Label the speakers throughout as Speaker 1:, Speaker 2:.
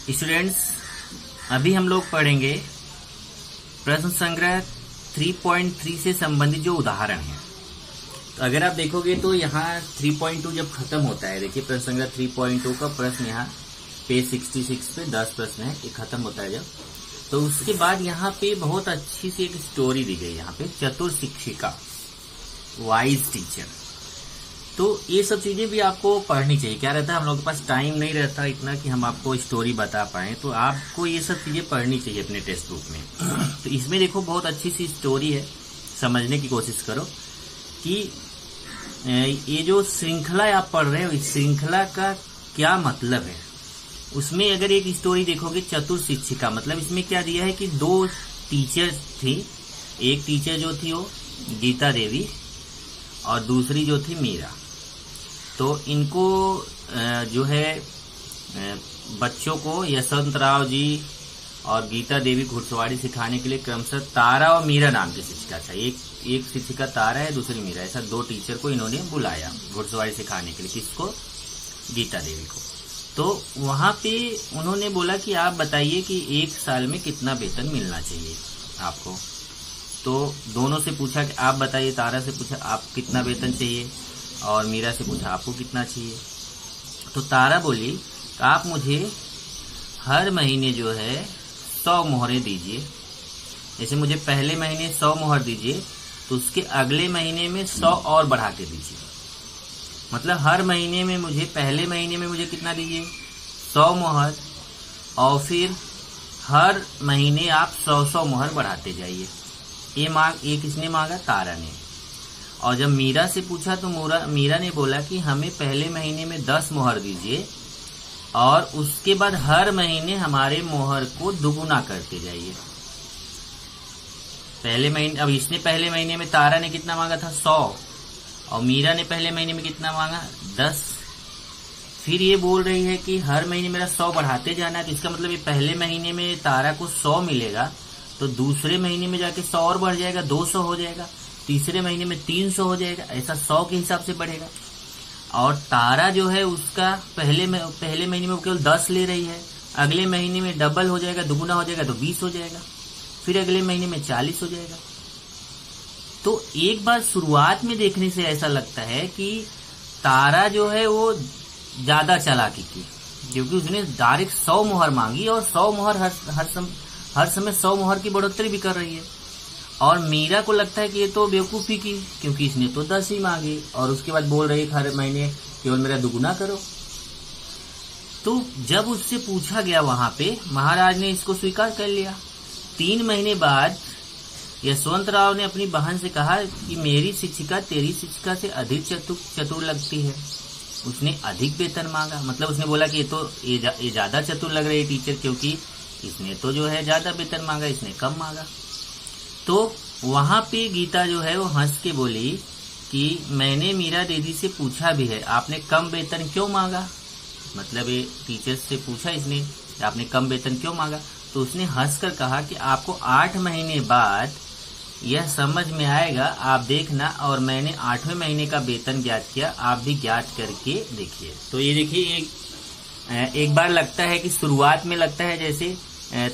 Speaker 1: Students, अभी हम लोग पढ़ेंगे प्रश्न संग्रह 3.3 से संबंधित जो उदाहरण है। तो अगर आप देखोगे तो यहाँ 3.2 जब खत्म होता है, देखिए प्रश्न संग्रह 3.2 का प्रश्न यहाँ पेज 66 पे 10 प्रश्न है, ये खत्म होता है जब, तो उसके बाद यहाँ पे बहुत अच्छी सी एक स्टोरी दी गई। यहाँ पे चतुर शिक्षिका, वाइज टीचर, तो ये सब चीजें भी आपको पढ़नी चाहिए। क्या रहता है, हम लोग के पास टाइम नहीं रहता इतना कि हम आपको स्टोरी बता पाए, तो आपको ये सब चीजें पढ़नी चाहिए अपने टेक्स्ट बुक में। तो इसमें देखो बहुत अच्छी सी स्टोरी है, समझने की कोशिश करो कि ये जो श्रृंखला आप पढ़ रहे हो, इस श्रृंखला का क्या मतलब है। उसमें अगर एक स्टोरी देखोगे चतुर शिक्षिका, मतलब इसमें क्या दिया है कि दो टीचर थी। एक टीचर जो थी वो गीता देवी और दूसरी जो थी मीरा। तो इनको जो है बच्चों को यशवंतराव जी और गीता देवी घुड़सवारी सिखाने के लिए क्रमशः तारा और मीरा नाम की शिक्षिका चाहिए। एक शिक्षिका तारा है, दूसरी मीरा, ऐसा दो टीचर को इन्होंने बुलाया घुड़सवारी सिखाने के लिए। किसको? गीता देवी को। तो वहां पे उन्होंने बोला कि आप बताइए कि एक साल में कितना वेतन मिलना चाहिए आपको। तो दोनों से पूछा कि आप बताइए, तारा से पूछा आप कितना वेतन चाहिए और मीरा से पूछा आपको कितना चाहिए। तो तारा बोली आप मुझे हर महीने जो है 100 मोहरें दीजिए। जैसे मुझे पहले महीने 100 मोहर दीजिए, तो उसके अगले महीने में 100 और बढ़ा के दीजिए। मतलब हर महीने में मुझे, पहले महीने में मुझे कितना दीजिए, 100 मोहर, और फिर हर महीने आप 100 मोहर बढ़ाते जाइए। ये किसने मांगा? तारा ने। और जब मीरा से पूछा तो मीरा ने बोला कि हमें पहले महीने में 10 मोहर दीजिए और उसके बाद हर महीने हमारे मोहर को दुगुना करते जाइए। पहले महीने, अब इसने पहले महीने में, तारा ने कितना मांगा था? 100, और मीरा ने पहले महीने में कितना मांगा? 10। फिर ये बोल रही है कि हर महीने मेरा 100 बढ़ाते जाना है। तो इसका मतलब ये पहले महीने में तारा को 100 मिलेगा, तो दूसरे महीने में जाके 100 और बढ़ जाएगा, 200 हो जाएगा, तीसरे महीने में 300 हो जाएगा, ऐसा 100 के हिसाब से बढ़ेगा। और तारा जो है उसका पहले महीने में वो केवल 10 ले रही है, अगले महीने में डबल हो जाएगा, दुगुना हो जाएगा तो 20 हो जाएगा, फिर अगले महीने में 40 हो जाएगा। तो एक बार शुरुआत में देखने से ऐसा लगता है कि तारा जो है वो ज्यादा चालाकी की, क्योंकि उसने डायरेक्ट 100 मोहर मांगी और 100 मोहर हर समय 100 मोहर की बढ़ोतरी भी कर रही है। और मीरा को लगता है कि ये तो बेवकूफी की, क्योंकि इसने तो 10 ही मांगे और उसके बाद बोल रही है हर महीने केवल मेरा दुगुना करो। तो जब उससे पूछा गया वहां पे, महाराज ने इसको स्वीकार कर लिया। 3 महीने बाद यशवंतराव ने अपनी बहन से कहा कि मेरी शिक्षिका तेरी शिक्षिका से अधिक चतुर लगती है। उसने अधिक वेतन मांगा, मतलब उसने बोला कि ये ज्यादा चतुर लग रही है टीचर, क्योंकि इसने तो जो है ज्यादा वेतन मांगा, इसने कम मांगा। तो वहां पे गीता जो है वो हंस के बोली कि मैंने मीरा दीदी से पूछा भी है, आपने कम वेतन क्यों मांगा। मतलब ये टीचर से पूछा इसने, आपने कम वेतन क्यों मांगा। तो उसने हंसकर कहा कि आपको 8 महीने बाद यह समझ में आएगा, आप देखना। और मैंने 8वें महीने का वेतन ज्ञात किया, आप भी ज्ञात करके देखिए। तो ये देखिए, एक बार लगता है कि शुरुआत में लगता है जैसे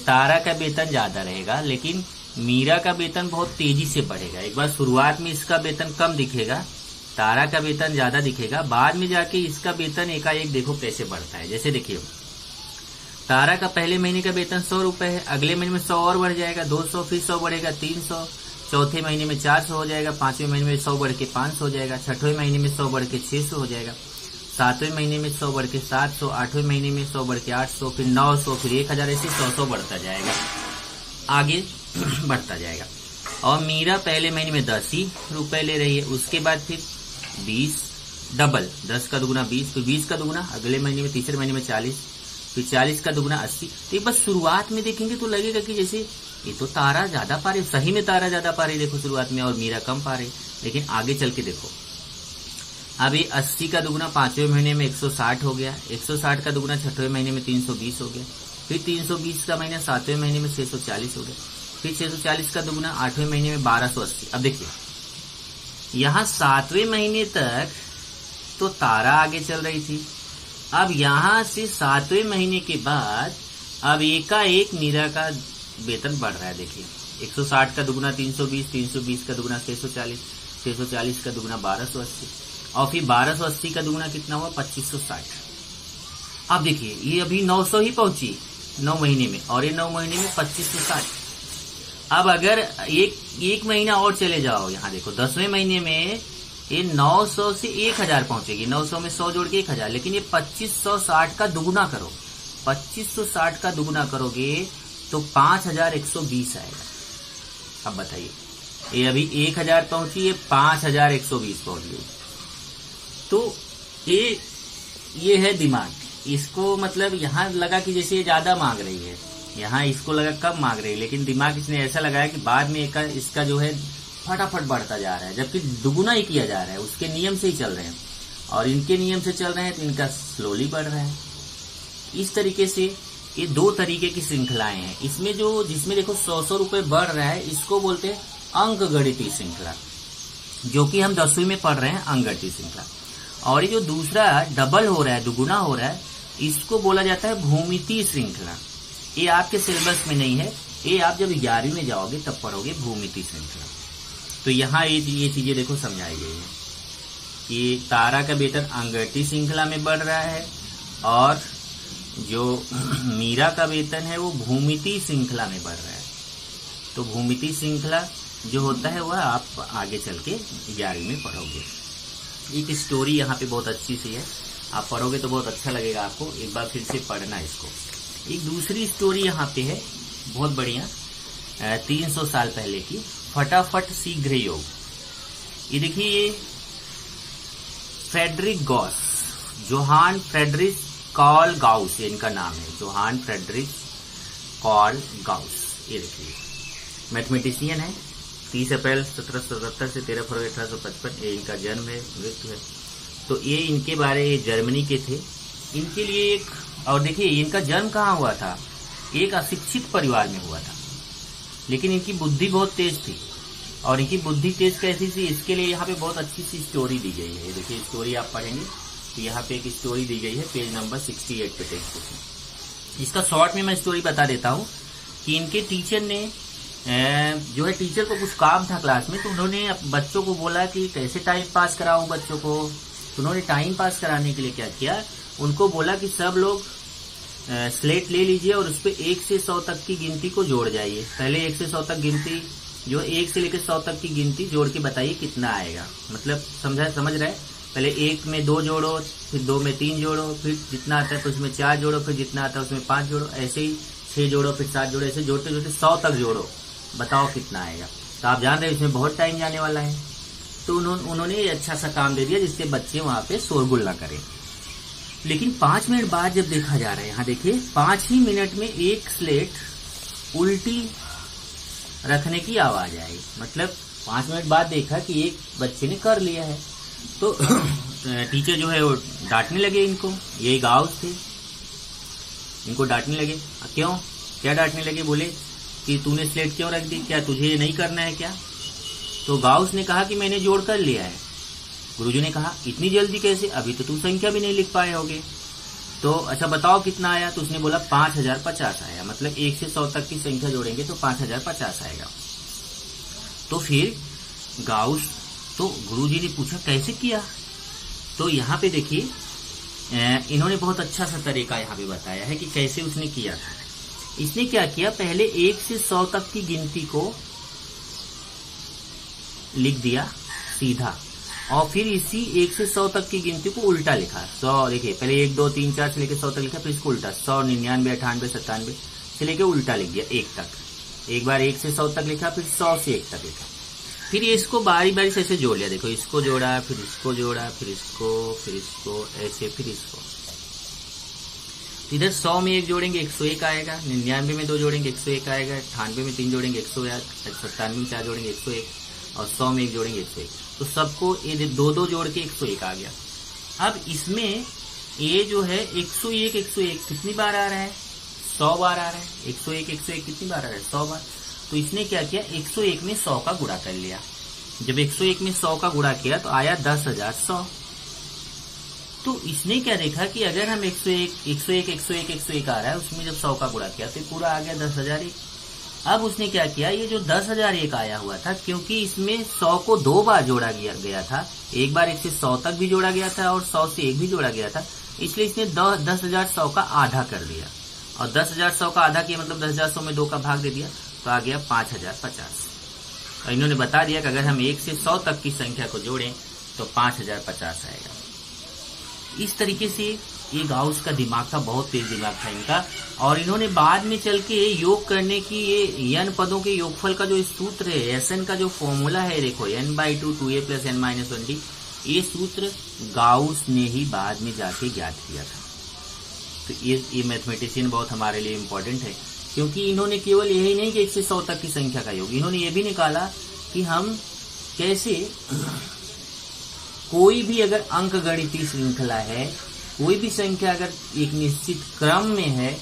Speaker 1: तारा का वेतन ज्यादा रहेगा, लेकिन मीरा का वेतन बहुत तेजी से बढ़ेगा। एक बार शुरुआत में इसका वेतन कम दिखेगा, तारा का वेतन ज्यादा दिखेगा, बाद में जाके इसका वेतन एकाएक देखो कैसे बढ़ता है। जैसे देखिए, तारा का पहले महीने का वेतन 100 रुपए है, अगले महीने में 100 और बढ़ जाएगा, 200, फिर 100 बढ़ेगा 300, चौथे महीने में 400 हो जाएगा, 5वें महीने में 100 बढ़ के 500 हो जाएगा, 6वें महीने में 100 बढ़ के 600 हो जाएगा, 7वें महीने में 100 बढ़ के 700, 8वें महीने में 100 बढ़ के 800, फिर 900, फिर 1000, ऐसे 100 बढ़ता जाएगा, आगे बढ़ता जाएगा। और मीरा पहले महीने में 10 ही रुपए ले रही है, उसके बाद फिर 20, डबल, 10 का दुगुना 20, फिर 20 का दुगुना अगले महीने में, तीसरे महीने में 40, फिर 40 का दुगुना 80। तो बस शुरुआत में देखेंगे तो लगेगा कि जैसे ये तो तारा ज्यादा पा रही, सही में तारा ज्यादा पा रही देखो शुरुआत में, और मीरा कम पा रही। लेकिन आगे चल के देखो, अब ये 80 का दुगुना 5वें महीने में 160 हो गया, 160 का दुगुना 6वें महीने में 320 हो गया, फिर 320 का महीना 7वें महीने में 640 हो गया, फिर 640 का दुगुना 8वें महीने में 1280। अब देखिए, यहाँ 7वें महीने तक तो तारा आगे चल रही थी, अब यहाँ से 7वें महीने के बाद अब एकाएक मीरा का वेतन बढ़ रहा है। देखिए 160 का दुगुना 320, 320 का दुगुना 640, 640 का दुगुना 1280 और फिर 1280 का दुगुना कितना हुआ 2560। अब देखिए ये अभी 900 ही पहुंची 9 महीने में, और ये 9 महीने में 2560। अब अगर एक महीना और चले जाओ, यहाँ देखो 10वें महीने में ये 900 से 1000 पहुंचेगी। 900 में 100 जोड़ के 1000, लेकिन ये 2560 का दुगुना करो, 2560 का दुगुना करोगे तो 5120 आएगा। अब बताइए ये अभी 1000 पहुंची, ये 5120 पहुंच गई। तो ये है दिमाग। इसको मतलब यहाँ लगा कि जैसे ये ज्यादा मांग रही है, यहाँ इसको लगा कम मांग रही है, लेकिन दिमाग इसने ऐसा लगाया कि बाद में इसका जो है फटाफट बढ़ता जा रहा है, जबकि दुगुना ही किया जा रहा है। उसके नियम से ही चल रहे हैं और इनके नियम से चल रहे हैं तो इनका स्लोली बढ़ रहा है। इस तरीके से ये 2 तरीके की श्रृंखलाएं हैं। इसमें जिसमें देखो 100 रुपए बढ़ रहा है, इसको बोलते हैं अंक गणितीय श्रृंखला, जो कि हम 10वीं में पढ़ रहे हैं, अंक गणितीय श्रृंखला। और ये जो दूसरा डबल हो रहा है, दुगुना हो रहा है, इसको बोला जाता है भूमितीय श्रृंखला। ये आपके सिलेबस में नहीं है, ये आप जब 11वीं में जाओगे तब पढ़ोगे भूमितीय श्रृंखला। तो यहाँ ये चीजें देखो समझाई गई है कि तारा का वेतन अंगगणितीय श्रृंखला में बढ़ रहा है और जो मीरा का वेतन है वो भूमितीय श्रृंखला में बढ़ रहा है। तो भूमितीय श्रृंखला जो होता है वह आप आगे चल के 11वीं में पढ़ोगे। एक स्टोरी यहाँ पे बहुत अच्छी सी है, आप पढ़ोगे तो बहुत अच्छा लगेगा आपको। एक बार फिर से पढ़ना इसको। एक दूसरी स्टोरी यहाँ पे है बहुत बढ़िया, 300 साल पहले की, फटाफट शीघ्र योग। ये देखिए ये Frederick Gauss, Johann Frederick Carl Gauss, ये इनका नाम है, जोहान फ्रेडरिक कार्ल गाउस। ये देखिए मैथमेटिशियन है, 30 अप्रैल 1777 से 13 फरवरी 1855 ये इनका जन्म है, मृत्यु है। तो ये इनके बारे, ये जर्मनी के थे। इनके लिए एक, और देखिए इनका जन्म कहाँ हुआ था, एक अशिक्षित परिवार में हुआ था, लेकिन इनकी बुद्धि बहुत तेज थी। और इनकी बुद्धि तेज कैसी थी, इसके लिए यहाँ पे बहुत अच्छी सी स्टोरी दी गई है। देखिए स्टोरी आप पढ़ेंगे तो यहाँ पे एक स्टोरी दी गई है, पेज नंबर 68 पे टेक्स्ट बुक में। इसका शॉर्ट में मैं स्टोरी बता देता हूँ कि इनके टीचर ने जो है, टीचर को कुछ काम था क्लास में, तो उन्होंने बच्चों को बोला कि कैसे टाइम पास कराऊं बच्चों को। तो उन्होंने टाइम पास कराने के लिए क्या किया, उनको बोला कि सब लोग स्लेट ले लीजिए और उस पर 1 से 100 तक की गिनती को जोड़ जाइए। पहले 1 से 100 तक गिनती, जो 1 से लेकर 100 तक की गिनती जोड़ के बताइए कितना आएगा। मतलब समझ रहे, पहले 1 में 2 जोड़ो, फिर 2 में 3 जोड़ो, फिर जितना आता है तो उसमें 4 जोड़ो, फिर जितना आता है उसमें 5 जोड़ो, ऐसे ही 6 जोड़ो, फिर 7 जोड़ो, ऐसे जोड़ते जोड़ते 100 तक जोड़ो, बताओ कितना आएगा। तो आप जान रहे हैं इसमें बहुत टाइम जाने वाला है। तो उन्होंने अच्छा सा काम दे दिया जिससे बच्चे वहां पे शोरगुल ना करें। लेकिन 5 मिनट बाद जब देखा जा रहा है, यहाँ देखिए 5 ही मिनट में एक स्लेट उल्टी रखने की आवाज आई। मतलब 5 मिनट बाद देखा कि एक बच्चे ने कर लिया है। तो टीचर जो है वो डांटने लगे इनको, यही गाउस थे, इनको डांटने लगे। क्यों, क्या डांटने लगे, बोले कि तूने स्लेट क्यों रख दी, क्या तुझे ये नहीं करना है क्या। तो गाउस ने कहा कि मैंने जोड़ कर लिया है। गुरुजी ने कहा इतनी जल्दी कैसे, अभी तो तुम संख्या भी नहीं लिख पाए होगे। तो अच्छा बताओ कितना आया। तो उसने बोला 5050 आया। मतलब 1 से 100 तक की संख्या जोड़ेंगे तो 5050 आएगा। तो फिर गाउस, तो गुरुजी ने पूछा कैसे किया। तो यहाँ पे देखिए इन्होंने बहुत अच्छा सा तरीका यहाँ पे बताया है कि कैसे उसने किया था। इसने क्या किया, पहले 1 से 100 तक की गिनती को लिख दिया सीधा, और फिर इसी 1 से 100 तक की गिनती को उल्टा लिखा। 100 देखिए पहले 1 2 3 4 से लेकर 100 तक लिखा, फिर इसको उल्टा 100 99 98 97 से लेकर उल्टा लिख दिया 1 तक। एक बार 1 से 100 तक लिखा, फिर 100 से 1 तक लिखा, फिर इसको बारी बारी से ऐसे जोड़ लिया। देखो इसको जोड़ा, फिर इसको जोड़ा, फिर इसको ऐसे, फिर इसको। इधर 100 में 1 जोड़ेंगे 101 आएगा, 99 में 2 जोड़ेंगे 101 आएगा, 98 में 3 जोड़ेंगे 101, 97 में 4 जोड़ेंगे 101 और 100 में 1 जोड़ेंगे 101। तो सबको ये 2 जोड़ के 101 आ गया। अब इसमें ये जो है 101 कितनी बार आ रहा है, 100 बार आ रहा है। 101 कितनी बार आ रहा है, 100 बार। तो इसने क्या किया, 101 में 100 का गुणा कर लिया। जब 101 में 100 का गुणा किया तो आया 10,100। तो इसने क्या देखा कि अगर हम 101, 101, 101, 101 आ रहा है, उसमें जब 100 का गुणा किया तो पूरा आ गया 10,001। अब उसने क्या किया, ये जो 10,001 आया हुआ था, क्योंकि इसमें 100 को 2 बार जोड़ा गया था, एक बार 1 से 100 तक भी जोड़ा गया था और 100 से 1 भी जोड़ा गया था, इसलिए इसने 10,100 का आधा कर दिया। और 10,100 का आधा किया मतलब 10,100 में 2 का भाग दे दिया, तो आ गया 5,050। और इन्होंने बता दिया कि अगर हम 1 से 100 तक की संख्या को जोड़ें तो 5,050 आएगा। इस तरीके से ये गाउस का दिमाग था, बहुत तेज दिमाग था इनका। और इन्होंने बाद में चल के योग करने की ये n पदों के योगफल का जो सूत्र है, Sn का जो फॉर्मूला है, देखो n/2 2a + n-1d, ये सूत्र गाउस ने ही बाद में जाके ज्ञात किया था। तो ये मैथमेटिशियन बहुत हमारे लिए इम्पोर्टेंट है, क्योंकि इन्होंने केवल यही नहीं कि 1 से 100 तक की संख्या का योग, इन्होंने ये भी निकाला कि हम कैसे कोई भी अगर अंक गणितीय श्रृंखला है, कोई भी संख्या अगर एक निश्चित क्रम में है,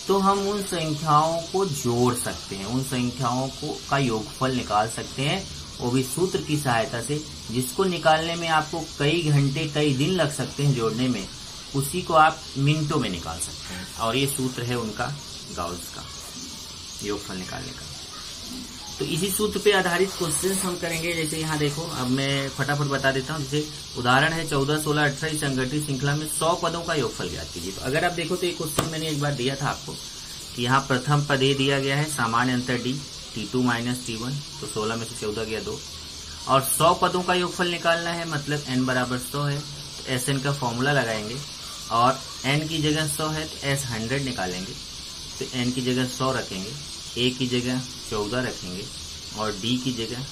Speaker 1: तो हम उन संख्याओं को जोड़ सकते हैं, उन संख्याओं को का योगफल निकाल सकते हैं, वो भी सूत्र की सहायता से, जिसको निकालने में आपको कई घंटे कई दिन लग सकते हैं जोड़ने में, उसी को आप मिनटों में निकाल सकते हैं। और ये सूत्र है उनका गाउस का योगफल निकालने का। तो इसी सूत्र पे आधारित क्वेश्चंस हम करेंगे। जैसे यहाँ देखो, अब मैं फटाफट बता देता हूँ। जैसे उदाहरण है 14, 16, 18 संगठित श्रृंखला में 100 पदों का योगफल ज्ञात कीजिए। तो अगर आप देखो तो ये क्वेश्चन मैंने एक बार दिया था आपको कि यहाँ प्रथम पद ए दिया गया है, सामान्य अंतर डी, T2 - T1, तो 16 में से 14 गया 2, और 100 पदों का योगफल निकालना है, मतलब n बराबर 100 है, तो Sn का फॉर्मूला लगाएंगे, और n की जगह 100 है तो S 100 निकालेंगे, तो n की जगह 100 रखेंगे, a की जगह 14 रखेंगे, और d की जगह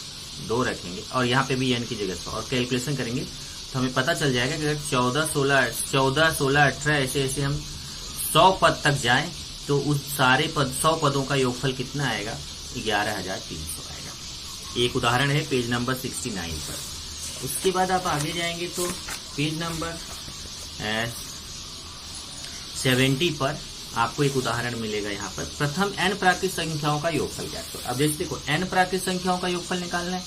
Speaker 1: 2 रखेंगे, और यहाँ पे भी n की जगह 100, और कैलकुलेशन करेंगे तो हमें पता चल जाएगा कि अगर 14, 16, 18 ऐसे ऐसे हम 100 पद तक जाएं तो उस सारे 100 पदों का योगफल कितना आएगा, 11,300 आएगा। एक उदाहरण है पेज नंबर 69 पर। उसके बाद आप आगे जाएंगे तो पेज नंबर 70 पर आपको एक उदाहरण मिलेगा। यहाँ पर प्रथम n प्राकृत संख्याओं का योगफल ज्ञात करो। अब जैसे देखो n प्राकृत संख्याओं का योगफल निकालना है,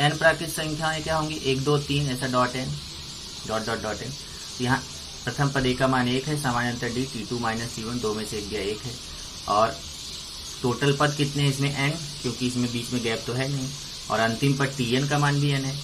Speaker 1: n प्राकृत संख्याएं क्या होंगी, 1, 2, 3 ऐसा dot n dot dot dot n। यहाँ प्रथम पद a का मान 1 है, सामान्य अंतर d, T2 - T1, 2 में से 1 गया 1 है, और टोटल पद कितने हैं इसमें n, क्योंकि इसमें बीच में गैप तो है नहीं, और अंतिम पद Tn का मान भी n है।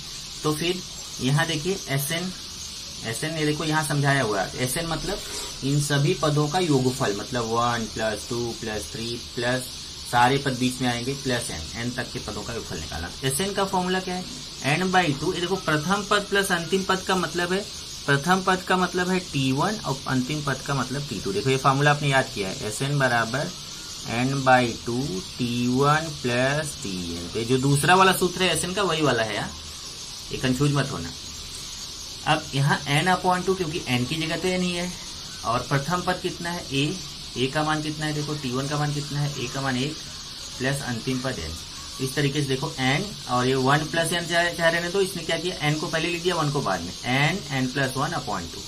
Speaker 1: तो फिर यहाँ देखिए Sn ये देखो यहाँ समझाया हुआ है। Sn मतलब इन सभी पदों का योगफल, मतलब 1 + 2 + 3 प्लस सारे पद बीच में आएंगे प्लस n तक के पदों का योगफल निकालना। Sn का फॉर्मूला क्या है, n/2। ये देखो प्रथम पद प्लस अंतिम पद का मतलब है, प्रथम पद का मतलब है T1 और अंतिम पद का मतलब T2। देखो ये फॉर्मूला आपने याद किया है, Sn बराबर n/2 T1 + Tn। तो जो दूसरा वाला सूत्र है Sn का वही वाला है, ये कंफ्यूज मत होना। अब यहाँ n/2, क्योंकि n की जगह तो n ही है, और प्रथम पद कितना है a का मान कितना है, देखो T1 का मान कितना है, a का मान 1 प्लस अंतिम पद n। इस तरीके से देखो n और ये 1 + n चाह रहे हैं, तो इसने क्या किया, n को पहले लिख दिया, 1 को बाद में, n + 1/2।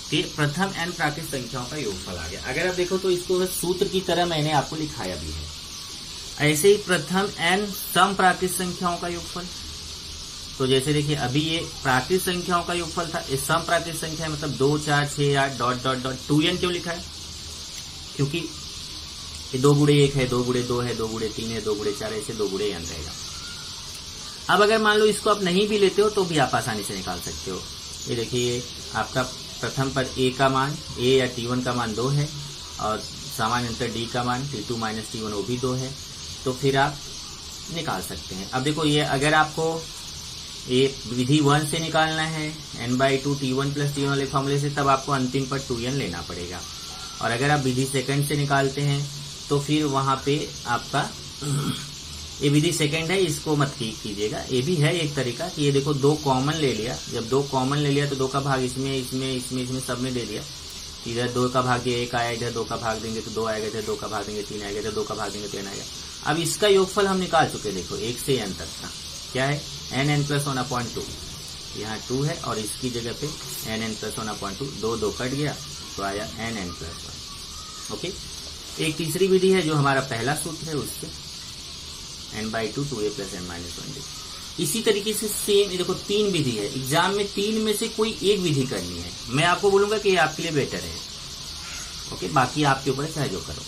Speaker 1: तो प्रथम n प्राकृत संख्याओं का योगफल आ गया। अगर आप देखो तो इसको सूत्र की तरह मैंने आपको लिखाया भी है। ऐसे ही प्रथम n सम प्राकृत संख्याओं का योगफल। तो जैसे देखिए अभी ये प्राकृत संख्याओं का योगफल था, इस सम प्राकृत संख्या मतलब 2, 4, 6, 8 डॉट डॉट डॉट 2n क्यों लिखा है, क्योंकि ये 2 × 1 है, 2 × 2 है, 2 × 3 है, 2 × 4 ऐसे 2 × n रहेगा। अब अगर मान लो इसको आप नहीं भी लेते हो तो भी आप आसानी से निकाल सकते हो। ये देखिए आपका प्रथम पद a का मान, a या T1 का मान 2 है, और सामान्य अंतर d का मान T2 - T1 वो भी 2 है, तो फिर आप निकाल सकते हैं। अब देखो ये अगर आपको ये विधि 1 से निकालना है, n/2 T1 + T1 वाले फॉर्मूले से, तब आपको अंतिम पद 2n लेना पड़ेगा। और अगर आप विधि सेकंड से निकालते हैं तो फिर वहां पे आपका ये विधि सेकंड है, इसको मत कीजिएगा। ये भी है एक तरीका कि ये देखो 2 कॉमन ले लिया, जब 2 कॉमन ले लिया तो 2 का भाग इसमें सब में दे दिया। इधर 2 का भाग 1 आया, इधर 2 का भाग देंगे तो 2 आएगा, इधर 2 का भाग देंगे 3 आएगा, इधर 2 का भाग देंगे 3 आएगा। अब इसका योगफल हम निकाल चुके, देखो 1 से n तक का क्या है, n + 1/2। यहाँ 2 है और इसकी जगह पे n + 1/2, 2 कट गया तो आया n + 1। ओके, एक तीसरी विधि है जो हमारा पहला सूत्र है, उससे n/2 2a + n - 1d। इसी तरीके से सेम देखो 3 विधि है, एग्जाम में 3 में से कोई एक विधि करनी है, मैं आपको बोलूंगा कि ये आपके लिए बेटर है। ओके, बाकी आपके ऊपर चाहे जो करो।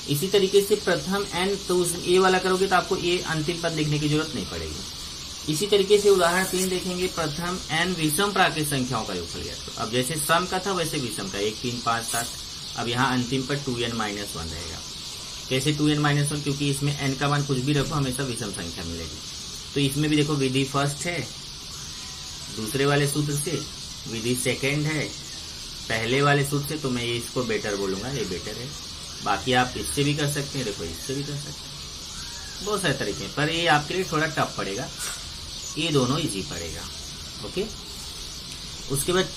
Speaker 1: इसी तरीके से प्रथम n, तो उस ए वाला करोगे तो आपको ए अंतिम पद लिखने की जरूरत नहीं पड़ेगी। इसी तरीके से उदाहरण 3 देखेंगे, प्रथम n विषम प्राकृत संख्याओं का योगफल ज्ञात करो। अब जैसे सम का था वैसे विषम का 1 3 5 7। अब यहाँ अंतिम पर 2n - 1 रहेगा। कैसे 2n - 1? क्योंकि इसमें n का मान कुछ भी रखो हमेशा विषम संख्या मिलेगी। तो इसमें भी देखो विधि फर्स्ट है दूसरे वाले सूत्र से, विधि सेकंड है पहले वाले सूत्र से, तो मैं ये इसको बेटर बोलूंगा, ये बेटर है। बाकी आप इससे भी कर सकते हैं, देखो इससे भी कर सकते हैं, बहुत सारे तरीके हैं, पर ये आपके लिए थोड़ा टफ पड़ेगा, ये दोनों इजी पड़ेगा। ओके, उसके बाद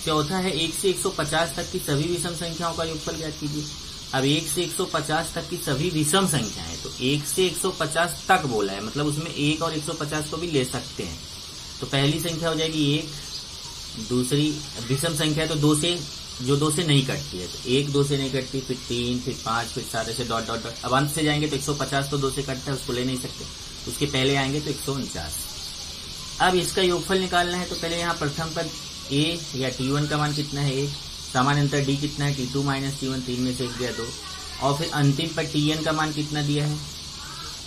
Speaker 1: चौथा है 1 से 150 तक की सभी विषम संख्याओं का योगफल ज्ञात कीजिए। अब 1 से 150 तक की सभी विषम संख्याएं, तो 1 से 150 तक बोला है, मतलब उसमें 1 और 150 को भी ले सकते हैं। तो पहली संख्या हो जाएगी 1, दूसरी विषम संख्या है तो 2 से, जो 2 से नहीं कटती है, तो 1 2 से नहीं कटती, फिर 3, फिर 5, फिर 7, ऐसे डॉट डॉट डॉट। अब अंत से जाएंगे तो 150 तो 2 से कटता है, उसको ले नहीं सकते, उसके पहले आएंगे तो 149। अब इसका योगफल निकालना है, तो पहले यहाँ प्रथम पद a या t1 का मान कितना है 1, सामान्य d कितना है t2 - t1, 3 में से 1 दिया 2, और फिर अंतिम पर tn का मान कितना दिया है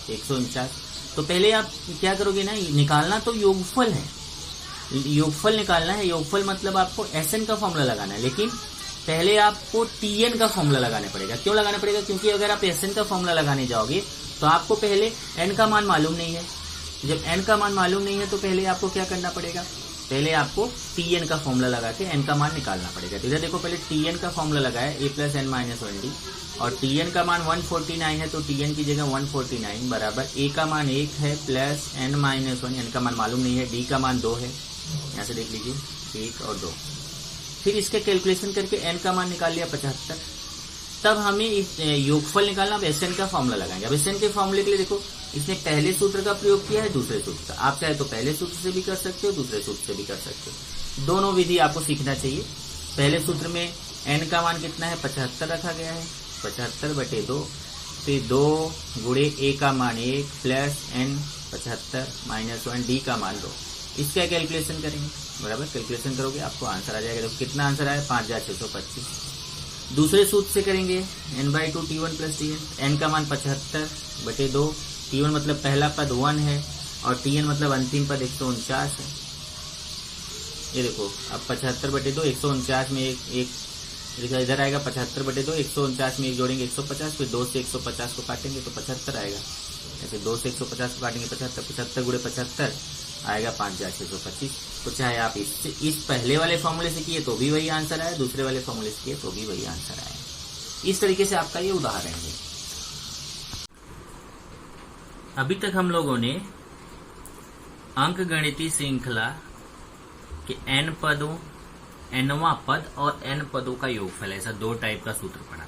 Speaker 1: 149। तो पहले आप क्या करोगे ना, निकालना तो योगफल है, योगफल निकालना है। योगफल मतलब आपको SN का फॉर्मूला लगाना है, लेकिन पहले आपको TN का फॉर्मूला लगाना पड़ेगा। क्यों लगाना पड़ेगा? क्योंकि अगर आप SN का फॉर्मूला लगाने जाओगे तो आपको पहले n का मान मालूम नहीं है। जब n का मान मालूम नहीं है तो पहले आपको क्या करना पड़ेगा, पहले आपको TN का फॉर्मूला लगा के n का मान निकालना पड़ेगा। तो इधर देखो पहले TN का फॉर्मूला लगाया a + n - 1d, और TN का मान 149 है, तो TN की जगह 149 बराबर a का मान 1 है प्लस n - 1, n का मान मालूम नहीं है, d का मान 2 है, यहाँ से देख लीजिए 1 और 2। फिर इसके कैलकुलेशन करके n का मान निकाल लिया 75। तब हमें इस योगफल निकालना, अब SN का फॉर्मूला लगाएंगे। अब SN के फॉर्मूले के लिए देखो इसने पहले सूत्र का प्रयोग किया है, दूसरे सूत्र का। आप चाहे तो पहले सूत्र से भी कर सकते हो, दूसरे सूत्र से भी कर सकते हो, दोनों विधि आपको सीखना चाहिए। पहले सूत्र में n का मान कितना है 75 रखा गया है, 75/2, फिर 2 गुणे a का मान 1 प्लस n 75 - 1 d का मान 2। इसका कैलकुलेशन करेंगे, बराबर कैलकुलेशन करोगे आपको आंसर आ जाएगा। तो कितना आंसर आया 5625। दूसरे सूत्र से करेंगे n/2 t1 + tn, n का मान 75/2, t1 मतलब पहला पद 1 है और tn मतलब अंतिम पद 149 है। ये देखो अब 75/2 149 में एक इधर आएगा, 75/2 149 में एक जोड़ेंगे 150, फिर 2 से 150 को काटेंगे तो 75 आएगा। ऐसे 2 से 150 को काटेंगे 75, 75 गुणे 75 आएगा 5625। तो चाहे आप इस पहले वाले फॉर्मूले से किए तो भी वही आंसर आया, दूसरे वाले फॉर्मूले से किए तो भी वही आंसर आया। इस तरीके से आपका ये उदाहरण है। अभी तक हम लोगों ने अंक गणितीय श्रृंखला के n पदों, nवां पद और n पदों का योगफल, ऐसा 2 टाइप का सूत्र पढ़ा।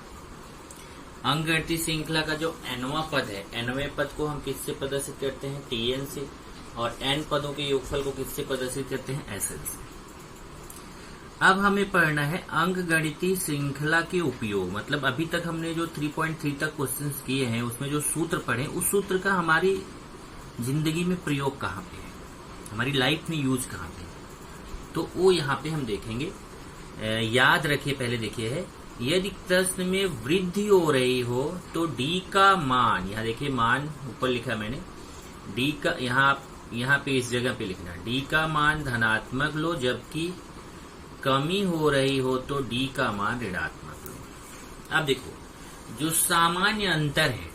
Speaker 1: अंक गणितीय श्रृंखला का जो nवां पद है, nवें पद को हम किससे प्रदर्शित करते हैं tn से, और n पदों के योगफल को किससे प्रदर्शित करते हैं SN से। अब हमें पढ़ना है अंक गणितीय श्रृंखला के उपयोग, मतलब अभी तक हमने जो 3.3 तक क्वेश्चंस किए हैं उसमें जो सूत्र पढ़े, उस सूत्र का हमारी जिंदगी में प्रयोग कहाँ पे है, हमारी लाइफ में यूज कहाँ पे है, तो वो यहाँ पे हम देखेंगे। याद रखिए, पहले देखिए है, यदि प्रश्न में वृद्धि हो रही हो तो d का मान, यहाँ देखिए मान ऊपर लिखा मैंने, d का यहाँ पे इस जगह पे लिखना, d का मान धनात्मक लो, जबकि कमी हो रही हो तो d का मान ऋणात्मक लो। अब देखो जो सामान्य अंतर है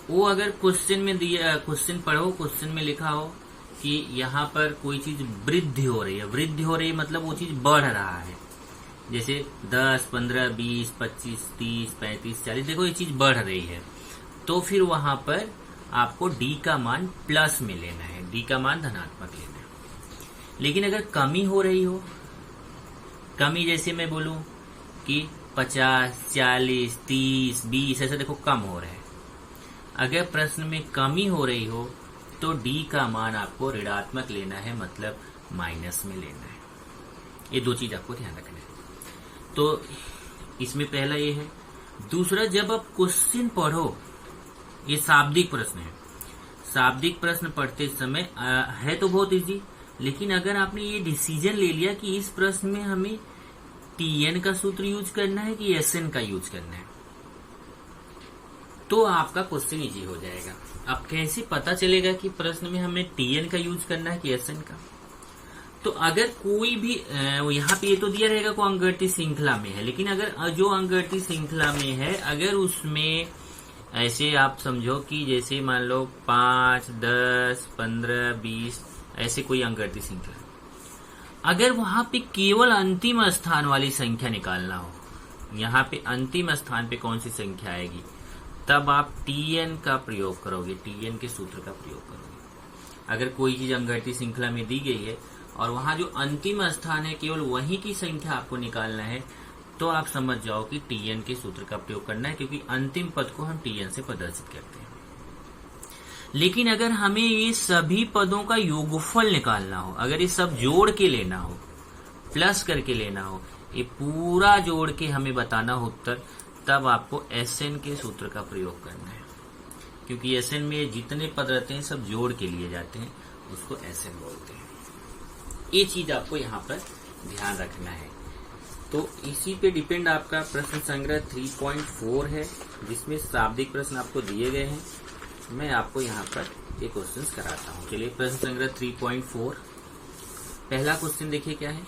Speaker 1: वो अगर क्वेश्चन में दिया, क्वेश्चन पढ़ो, क्वेश्चन में लिखा हो कि यहाँ पर कोई चीज वृद्धि हो रही है, वृद्धि हो रही है मतलब वो चीज बढ़ रहा है, जैसे 10, 15, 20, 25, 30, 35, 40, देखो ये चीज बढ़ रही है, तो फिर वहां पर आपको d का मान प्लस में लेना है, d का मान धनात्मक लेना है। लेकिन अगर कमी हो रही हो, कमी जैसे मैं बोलूं कि 50, 40, 30, 20, ऐसा देखो कम हो रहा है, अगर प्रश्न में कमी हो रही हो तो d का मान आपको ऋणात्मक लेना है, मतलब माइनस में लेना है। ये 2 चीज आपको ध्यान रखना है। तो इसमें पहला ये है। दूसरा, जब आप क्वेश्चन पढ़ो, ये शाब्दिक प्रश्न है, शाब्दिक प्रश्न पढ़ते समय है तो बहुत इजी, लेकिन अगर आपने ये डिसीजन ले लिया कि इस प्रश्न में हमें टीएन का सूत्र यूज करना है कि एसएन का यूज करना है, तो आपका क्वेश्चन इजी हो जाएगा। अब कैसे पता चलेगा कि प्रश्न में हमें टीएन का यूज करना है कि एसएन का? तो अगर कोई भी यहाँ पे ये तो दिया रहेगा को अंकगणितीय श्रृंखला में है, लेकिन अगर जो अंकगणितीय श्रृंखला में है अगर उसमें ऐसे आप समझो कि जैसे मान लो 5, 10, 15, 20 ऐसे कोई अंकगणितीय श्रृंखला, अगर वहां पे केवल अंतिम स्थान वाली संख्या निकालना हो, यहाँ पे अंतिम स्थान पे कौन सी संख्या आएगी, तब आप टीएन का प्रयोग करोगे, टीएन के सूत्र का प्रयोग करोगे। अगर कोई चीज अंकगणितीय श्रृंखला में दी गई है और वहां जो अंतिम स्थान है केवल वही की संख्या आपको निकालना है, तो आप समझ जाओ कि टीएन के सूत्र का प्रयोग करना है, क्योंकि अंतिम पद को हम टीएन से प्रदर्शित करते हैं। लेकिन अगर हमें ये सभी पदों का योगफल निकालना हो, अगर ये सब जोड़ के लेना हो, प्लस करके लेना हो, ये पूरा जोड़ के हमें बताना हो उत्तर, तब आपको एसएन के सूत्र का प्रयोग करना है, क्योंकि एसएन में जितने पद रहते हैं सब जोड़ के लिए जाते हैं, उसको एसएन बोलते हैं। ये चीज आपको यहाँ पर ध्यान रखना है। तो इसी पे डिपेंड आपका प्रश्न संग्रह 3.4 है, जिसमें शाब्दिक प्रश्न आपको दिए गए हैं। मैं आपको यहाँ पर ये क्वेश्चंस कराता हूँ। चलिए प्रश्न संग्रह 3.4 पहला क्वेश्चन देखिए क्या है।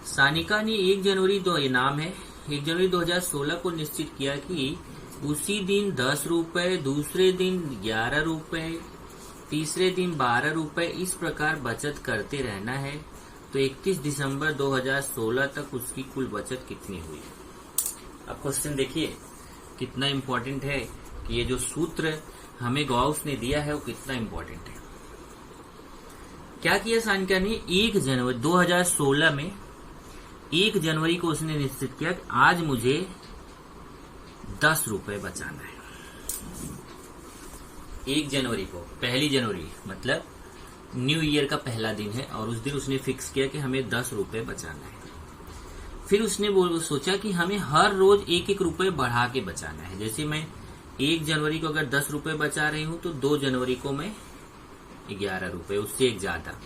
Speaker 1: सानिका ने 1 जनवरी 2016 को निश्चित किया कि उसी दिन 10 रुपए, दूसरे दिन 11 रुपए, तीसरे दिन 12 रुपए इस प्रकार बचत करते रहना है, तो 31 दिसंबर 2016 तक उसकी कुल बचत कितनी हुई। अब क्वेश्चन देखिए कितना इम्पोर्टेंट है कि ये जो सूत्र हमें गॉस ने दिया है वो कितना इम्पोर्टेंट है। क्या किया सानिका ने 1 जनवरी 2016 में 1 जनवरी को उसने निश्चित किया कि आज मुझे 10 रुपए बचाना है। 1 जनवरी को, पहली जनवरी मतलब न्यू ईयर का पहला दिन है, और उस दिन उसने फिक्स किया कि हमें 10 रुपए बचाना है। फिर उसने सोचा कि हमें हर रोज 1-1 रुपए बढ़ा के बचाना है। जैसे मैं 1 जनवरी को अगर 10 रुपए बचा रही हूं, तो 2 जनवरी को मैं 11 रुपए, उससे एक ज्यादा।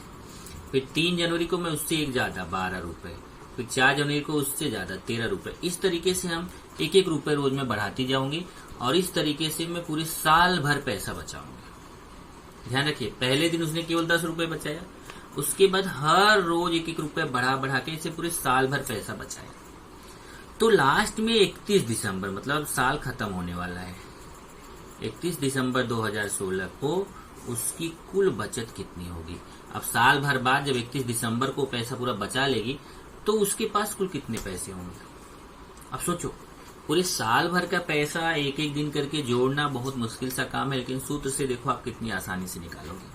Speaker 1: फिर 3 जनवरी को मैं उससे एक ज्यादा 12 रुपए, फिर 4 जनवरी को उससे ज्यादा 13 रुपए। इस तरीके से हम 1-1 रुपए रोज में बढ़ाती जाऊंगी, और इस तरीके से मैं पूरे साल भर पैसा बचाऊंगी। ध्यान रखिए, पहले दिन उसने केवल 10 रुपए बचाया, उसके बाद हर रोज 1-1 रुपए बढ़ा के इसे पूरे साल भर पैसा बचाया। तो लास्ट में 31 दिसंबर मतलब साल खत्म होने वाला है, 31 दिसंबर 2016 को उसकी कुल बचत कितनी होगी। अब साल भर बाद जब 31 दिसंबर को पैसा पूरा बचा लेगी, तो उसके पास कुल कितने पैसे होंगे। अब सोचो, पूरे साल भर का पैसा एक एक दिन करके जोड़ना बहुत मुश्किल सा काम है, लेकिन सूत्र से देखो आप कितनी आसानी से निकालोगे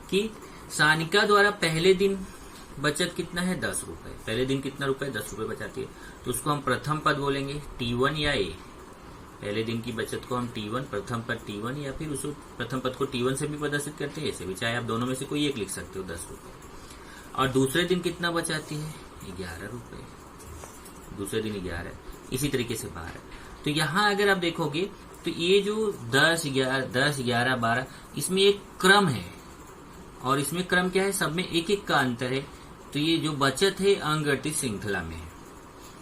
Speaker 1: कि सानिका द्वारा पहले दिन बचत कितना है 10 रुपए। पहले दिन कितना रुपए 10 रुपए बचाती है, तो उसको हम प्रथम पद बोलेंगे T1 या A। पहले दिन की बचत को हम T1, प्रथम पद T1, या फिर उस प्रथम पद को T1 से भी प्रदर्शित करते हैं, ऐसे भी, चाहे आप दोनों में से कोई एक लिख सकते हो 10 रुपए। और दूसरे दिन कितना बचाती है 11 रुपए, दूसरे दिन 11, इसी तरीके से 12। तो यहाँ अगर आप देखोगे तो ये जो 10, 11, 12 इसमें एक क्रम है, और इसमें क्रम क्या है, सब में 1-1 का अंतर है। तो ये जो बचत है अंकगणितीय श्रृंखला में है,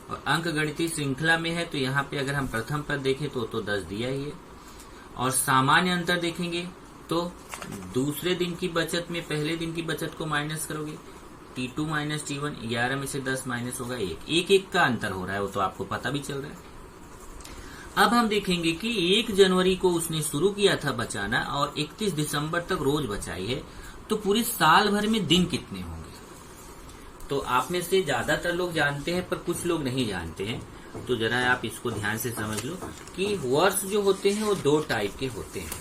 Speaker 1: और अंकगणितीय श्रृंखला में है, तो यहाँ पे अगर हम प्रथम पद देखें तो 10 दिया ही है। और सामान्य अंतर देखेंगे तो दूसरे दिन की बचत में पहले दिन की बचत को माइनस करोगे, T2 माइनस T1, 11 में से 10 माइनस होगा 1, 1-1 का अंतर हो रहा है, वो तो आपको पता भी चल रहा है। अब हम देखेंगे कि 1 जनवरी को उसने शुरू किया था बचाना और 31 दिसंबर तक रोज बचाई है, तो पूरे साल भर में दिन कितने होंगे। तो आप में से ज्यादातर लोग जानते हैं, पर कुछ लोग नहीं जानते हैं, तो जरा आप इसको ध्यान से समझ लो कि वर्ष जो होते हैं वो 2 टाइप के होते हैं।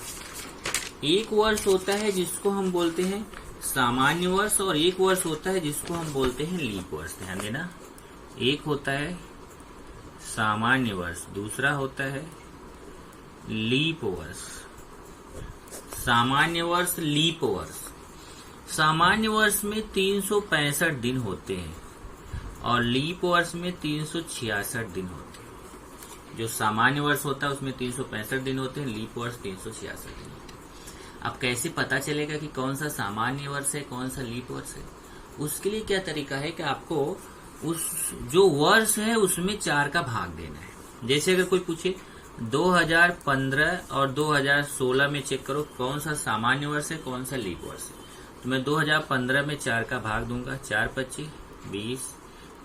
Speaker 1: एक वर्ष होता है जिसको हम बोलते हैं सामान्य वर्ष, और एक वर्ष होता है जिसको हम बोलते हैं लीप वर्ष। ध्यान देना, एक होता है सामान्य वर्ष, दूसरा होता है लीप वर्ष। सामान्य वर्ष, लीप वर्ष। सामान्य वर्ष में 365 दिन होते हैं, और लीप वर्ष में 366 दिन होते हैं। जो सामान्य वर्ष होता है उसमें 365 दिन होते हैं, लीप वर्ष 366 दिन होते हैं। अब कैसे पता चलेगा कि कौन सा सामान्य वर्ष है, कौन सा लीप वर्ष है? उसके लिए क्या तरीका है कि आपको उस जो वर्ष है उसमें 4 का भाग देना है। जैसे अगर कोई पूछे 2015 और 2016 में चेक करो कौन सा सामान्य वर्ष है, कौन सा लीप वर्ष है। तो मैं 2015 में 4 का भाग दूंगा, 4 25 20,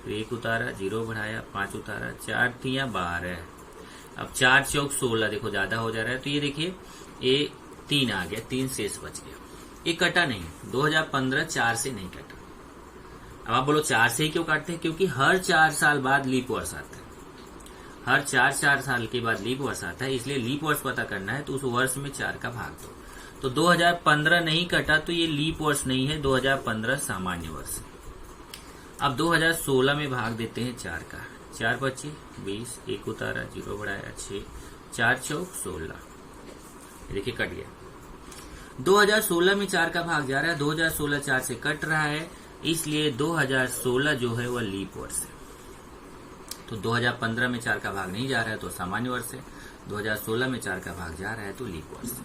Speaker 1: फिर 1 उतारा, 0 बढ़ाया, 5 उतारा, 4 तिया 12। अब 4 चौक 16, देखो ज्यादा हो जा रहा है, तो ये देखिए ये 3 आ गया, 3 शेष बच गया। ये कटा नहीं, 2015 4 से नहीं कटा। अब आप बोलो 4 से ही क्यों काटते हैं? क्योंकि हर 4 साल बाद लीप वर्ष आता है, हर 4 साल के बाद लीप वर्ष आता है, इसलिए लीप वर्ष पता करना है तो उस वर्ष में 4 का भाग दो। तो 2015 नहीं कटा तो ये लीप वर्ष नहीं है, 2015 सामान्य वर्ष है। अब 2016 में भाग देते हैं 4 का, 4 25 20, 1 उतारा, 0 बढ़ाया, 6, 4 चौक 16, देखिए कट गया। 2016 में 4 का भाग जा रहा है, 2016 4 से कट रहा है, इसलिए 2016 जो है वह लीप वर्ष है। तो 2015 में 4 का भाग नहीं जा रहा है तो सामान्य वर्ष है, 2016 में 4 का भाग जा रहा है तो लीप वर्ष है।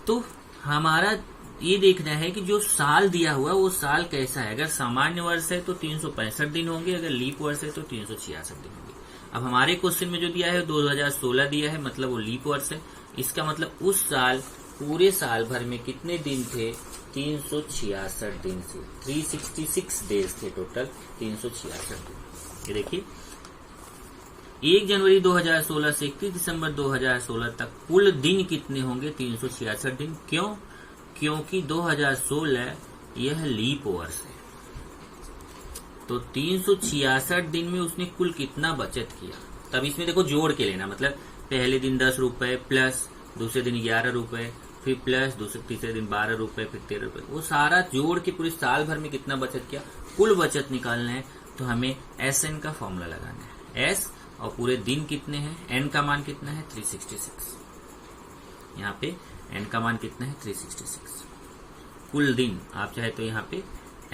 Speaker 1: तो हमारा ये देखना है कि जो साल दिया हुआ वो साल कैसा है। अगर सामान्य वर्ष है तो 365 दिन होंगे, अगर लीप वर्ष है तो 366 दिन होंगे। अब हमारे क्वेश्चन में जो दिया है 2016 दिया है, मतलब वो लीप वर्ष है। इसका मतलब उस साल पूरे साल भर में कितने दिन थे? 366 दिन से, 366 डेज थे टोटल, 366 दिन। ये देखिए 1 जनवरी 2016 से 31 दिसंबर 2016 तक कुल दिन कितने होंगे? 366 दिन। क्यों? क्योंकि 2016 यह लीप वर्ष है। तो 366 दिन में उसने कुल कितना बचत किया? तब इसमें देखो जोड़ के लेना, मतलब पहले दिन 10 रुपए प्लस दूसरे दिन 11 रुपए, फिर प्लस तीसरे दिन 12 रुपए, फिर 13 रुपए, वो सारा जोड़ के पूरे साल भर में कितना बचत किया, कुल बचत निकालना है। तो हमें SN का फॉर्मूला लगाना है, S और पूरे दिन कितने हैं, N का मान कितना है 366। यहाँ पे N का मान कितना है 366, कुल दिन आप चाहे तो यहाँ पे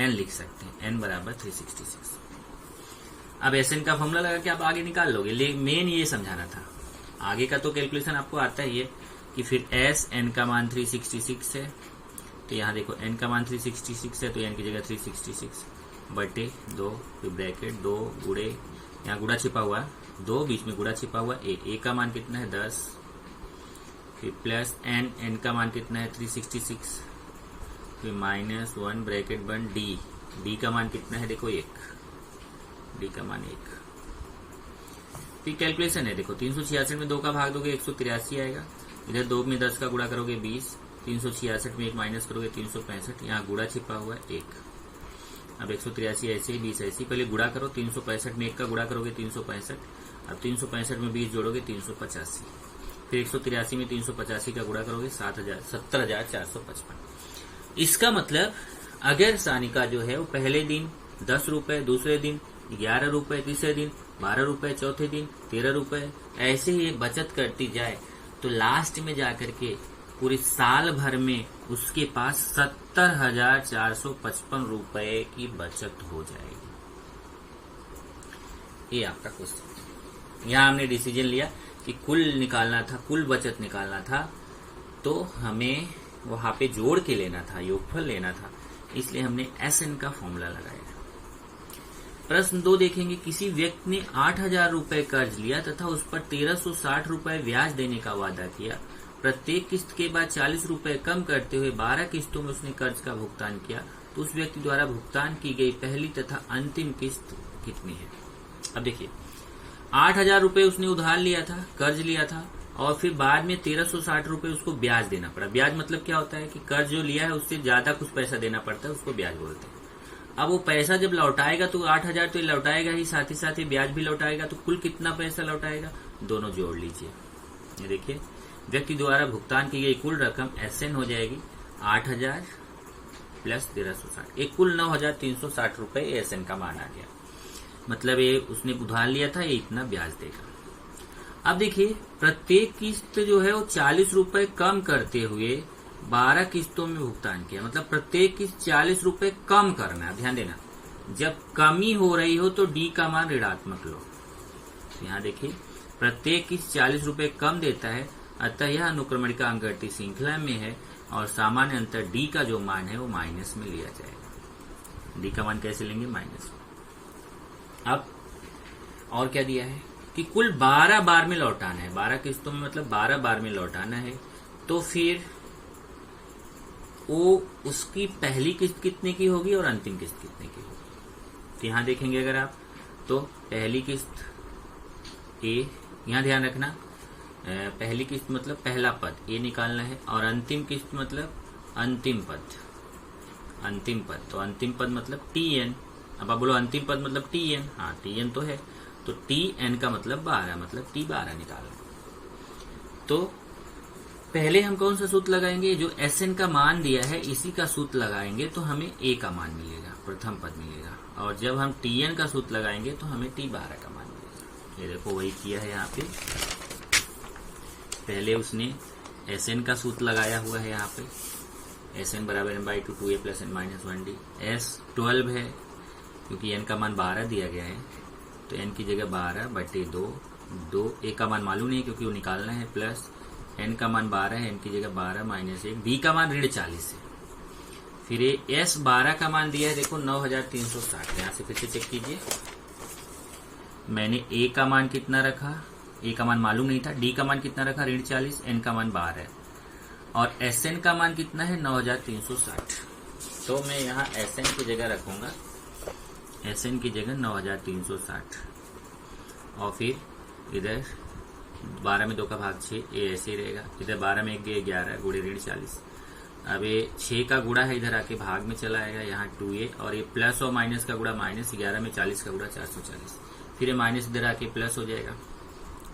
Speaker 1: N लिख सकते हैं, N बराबर 366। अब SN का फॉर्मूला लगा के आप आगे निकाल लोगे, लेकिन मेन ये समझाना था। आगे का तो कैलकुलेशन आपको आता ही है कि फिर N का मान 366 है, तो यहाँ देखो N का मान 366 है, तो N की जगह 366 बटे 2, फिर ब्रैकेट 2 गुड़े, यहाँ गुड़ा छिपा हुआ 2, बीच में गुड़ा छिपा हुआ A का मान कितना है 10, फिर प्लस N का मान कितना है 366, फिर -1 ब्रैकेट बन D का मान कितना है देखो 1, D का मान 1। फिर कैलकुलेशन है देखो 366 में 2 का भाग दोगे 183 आएगा, इधर 2 में 10 का गुणा करोगे 20, 366 में 1 माइनस करोगे 365, यहाँ गुणा छिपा हुआ है 1। अब 183 ऐसे ही 20 ऐसे ही, पहले गुणा करो, 365 में 1 का गुणा करोगे 365, अब 365 में 20 जोड़ोगे 385, फिर 183 में 385 का गुणा करोगे 70,455। इसका मतलब अगर सानिका जो है वो पहले दिन 10 रुपए, दूसरे दिन 11 रुपए, तीसरे दिन 12 रुपए, चौथे दिन 13 रुपए, ऐसे ही बचत करती जाए तो लास्ट में जाकर के पूरे साल भर में उसके पास 70,455 रुपए की बचत हो जाएगी। ये आपका क्वेश्चन। यहाँ हमने डिसीजन लिया कि कुल निकालना था, कुल बचत निकालना था, तो हमें वहां पे जोड़ के लेना था, योगफल लेना था, इसलिए हमने SN का फॉर्मूला लगाया। प्रश्न 2 देखेंगे, किसी व्यक्ति ने 8,000 रुपए कर्ज लिया तथा उस पर 1,360 रुपए ब्याज देने का वादा किया। प्रत्येक किस्त के बाद 40 रुपए कम करते हुए 12 किस्तों में उसने कर्ज का भुगतान किया, तो उस व्यक्ति द्वारा भुगतान की गई पहली तथा अंतिम किस्त कितनी है? अब देखिए 8,000 रुपए उसने उधार लिया था, कर्ज लिया था, और फिर बाद में 1,360 रुपए उसको ब्याज देना पड़ा। ब्याज मतलब क्या होता है कि कर्ज जो लिया है उससे ज्यादा कुछ पैसा देना पड़ता है, उसको ब्याज बोलते हैं। अब वो पैसा जब लौटाएगा तो 8,000 तो लौटाएगा ही, साथ ही ब्याज भी लौटाएगा, तो कुल कितना पैसा लौटाएगा दोनों जोड़ लीजिए। ये देखिए व्यक्ति द्वारा भुगतान की गई कुल रकम SN हो जाएगी 8,000 प्लस 1,360, एक कुल 9,360 रुपए SN का मान आ गया। मतलब ये उसने उधार लिया था, ये इतना ब्याज देगा। अब देखिए प्रत्येक किस्त जो है वो 40 रुपए कम करते हुए 12 किस्तों में भुगतान किया, मतलब प्रत्येक किस्त 40 रुपए कम करना है। ध्यान देना, जब कमी हो रही हो तो D का मान ऋणात्मक लो। यहाँ देखिए प्रत्येक किस्त 40 रुपए कम देता है, अतः यह अनुक्रमणिका अंकगणितीय श्रृंखला में है और सामान्य अंतर डी का जो मान है वो माइनस में लिया जाएगा। डी का मान कैसे लेंगे? माइनस में। अब और क्या दिया है कि कुल 12 बार में लौटाना है, 12 किस्तों में मतलब 12 बार में लौटाना है। तो फिर वो उसकी पहली किस्त कितने की होगी और अंतिम किस्त कितने की होगी? तो यहां देखेंगे अगर आप, तो पहली किस्त ए, यहां ध्यान रखना पहली किस्त मतलब पहला पद ए निकालना है और अंतिम किस्त मतलब अंतिम पद, अंतिम पद। तो अंतिम पद मतलब टी एन। अब आप बोलो अंतिम पद मतलब टी एन, हाँ टी एन तो है, तो टी एन का मतलब 12, मतलब टी 12 निकालो। तो पहले हम कौन सा सूत्र लगाएंगे? जो एस एन का मान दिया है इसी का सूत्र लगाएंगे तो हमें ए का मान मिलेगा, प्रथम पद मिलेगा। और जब हम टी एन का सूत्र लगाएंगे तो हमें टी 12 का मान मिलेगा। ये देखो वही किया है यहाँ पे, पहले उसने एस एन का सूत्र लगाया हुआ है यहाँ पे, एस एन बराबर N by 2 2a plus N minus 1d। S 12 है क्योंकि एन का मान 12 दिया गया है, तो एन की जगह 12/2, ए का मान मालूम नहीं क्योंकि वो निकालना है, प्लस एन का मान 12 है, एन की जगह 12 माइनस 1, बी का मान 40 है। फिर एस 12 का मान दिया है देखो 9360। यहां से फिर से चेक कीजिए, मैंने ए का मान कितना रखा, ए का मान मालूम नहीं था, डी का मान कितना रखा 40, एन का मान 12 है और एस एन का मान कितना है 9360। तो मैं यहाँ एस एन की जगह रखूंगा, एस एन की जगह 9360 और फिर इधर 12 में 2 का भाग 6, ये ऐसे ही रहेगा। इधर 12 में 1 गए 11 गुणे 40। अब ये 6 का गुणा है इधर आके भाग में चला आएगा, यहाँ 2a और ये प्लस और माइनस का गुणा माइनस, 11 में 40 का गुणा 440। फिर ये माइनस इधर आके प्लस हो जाएगा,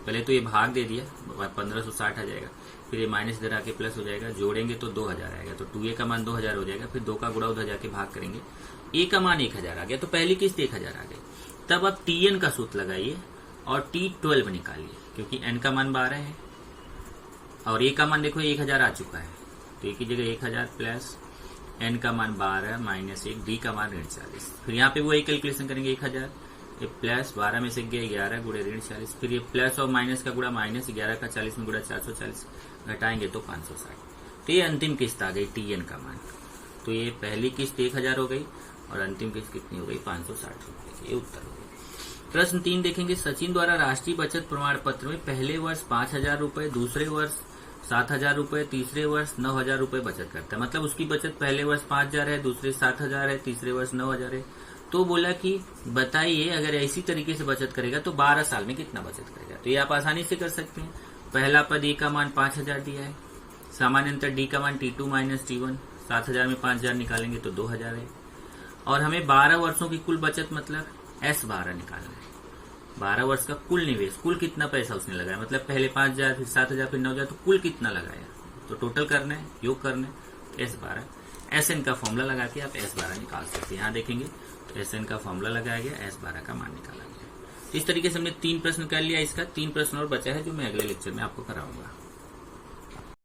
Speaker 1: पहले तो ये भाग दे दिया 1560 आ जाएगा, फिर ये माइनस इधर आके प्लस हो जाएगा, जोड़ेंगे तो 2000 आएगा, तो 2a का मान 2000 हो जाएगा। फिर 2 का गुणा उधर जाके भाग करेंगे, ए का मान 1000 आ गया, तो पहली किस्त 1000 आ गई। तब आप टी एन का सूत्र लगाइए और टी 12 निकालिए, क्योंकि एन का मान 12 है और ए का मान देखो 1000 आ चुका है, तो ए की जगह 1000 प्लस एन का मान 12 माइनस 1, डी का मान 40। फिर यहाँ पे वही कैलकुलेशन करेंगे 1000, ये प्लस 12 में से गया 11 गुणे 40, फिर ये प्लस और माइनस का गुणा माइनस, 11 का 40 में गुणा 440, घटाएंगे तो 560। तो ये अंतिम किस्त आ गई टी एन का मान। तो ये पहली किस्त 1000 हो गई और अंतिम किस्त कितनी हो गई 560 हो गई। ये उत्तर हो गई। प्रश्न 3 देखेंगे, सचिन द्वारा राष्ट्रीय बचत प्रमाण पत्र में पहले वर्ष 5000 रूपये, दूसरे वर्ष 7000 रूपये, तीसरे वर्ष 9000 रूपये बचत करता है। मतलब उसकी बचत पहले वर्ष 5000 है, दूसरे 7000 है, तीसरे वर्ष 9000 है। तो बोला कि बताइए अगर ऐसी तरीके से बचत करेगा तो 12 साल में कितना बचत करेगा। तो ये आप आसानी से कर सकते हैं। पहला पद ए का मान 5000 दिया है, सामान्य अंतर डी का मान T2 माइनस T1, 7000 में 5000 निकालेंगे तो 2000 है और हमें 12 वर्षों की कुल बचत मतलब S12 निकालना है। 12 वर्ष का कुल निवेश, कुल कितना पैसा उसने लगाया, मतलब पहले 5000 फिर 7000 फिर 9000, तो कुल कितना लगाया, तो टोटल करना है, योग करना है, S12। SN का फॉर्मूला लगा के आप S12 निकाल सकते हैं। यहाँ देखेंगे तो SN का फॉर्मूला लगाया गया, S12 का मान निकाला गया। इस तरीके से हमने 3 प्रश्न कर लिया। इसका 3 प्रश्न और बचा है जो मैं अगले लेक्चर में आपको कराऊंगा।